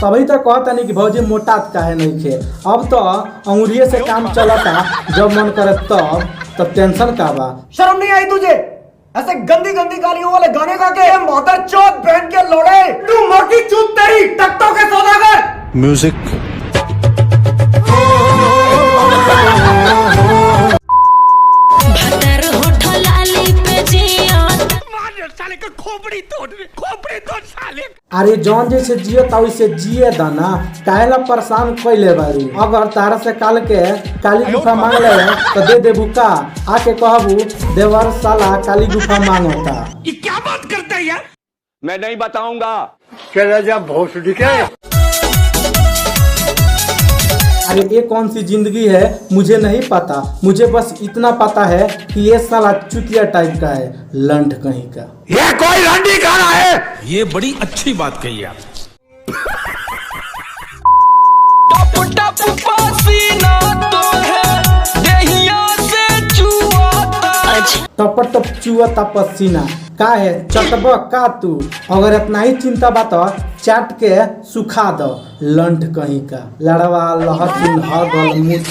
तभी तो कहता नहीं कि भौजी मोटा काहे नहीं खे। अब तो अंगुरिये से काम चलता, जब मन करे तब टेंशन का बा। शर्म नहीं आई तुझे ऐसे गंदी गंदी गालियों वाले गाने गा के? मदर चौथ बहन के लोड़े, तू माँ की चूत तेरी टकटों के सौदागर। म्यूजिक अरे जौन जैसे जियो वैसे जिए दाना, काहेला परेशान कैले बारू। अगर तारा से काल के काली गुफा मांग ले तो दे देबू का? आके कहबू देवर साला काली गुफा मांगता। ये क्या बात करता है यार? मैं नहीं बताऊंगा। क्या जा भोसड़ी के? अरे ये कौन सी जिंदगी है मुझे नहीं पता। मुझे बस इतना पता है कि ये साला चुतिया टाइप का है, लंठ कहीं का। ये कोई लंडी खाना है? ये बड़ी अच्छी बात कही आप। टप टप चुआ पसीना का है चटब का तू? अगर इतना ही चिंता बा तो चाट के सुखा दो, लंठ कहीं का। लड़वा लहसुन हगल मुठ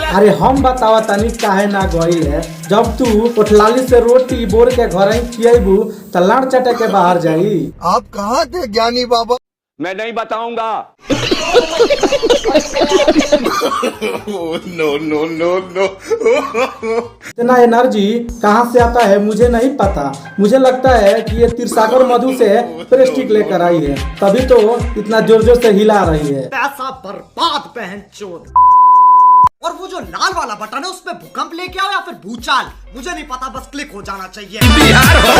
अरे हम बतावा तनी काहे ना गई है। जब तू कोठलाली से रोटी बोर के घर ही खिएबू तो लाड़ चटे के बाहर जाई। आप कहाँ थे ज्ञानी बाबा? मैं नहीं बताऊंगा। नो नो नो नो। इतना एनर्जी कहाँ से आता है मुझे नहीं पता। मुझे लगता है कि ये तिरसागर मधु से प्रेस्टिक लेकर आई है, तभी तो इतना जोर जोर से हिला रही है। पैसा बर्बाद बहन चोद। और वो जो लाल वाला बटन है उसपे भूकंप लेके आओ या फिर भूचाल, मुझे नहीं पता, बस क्लिक हो जाना चाहिए। बिहार हो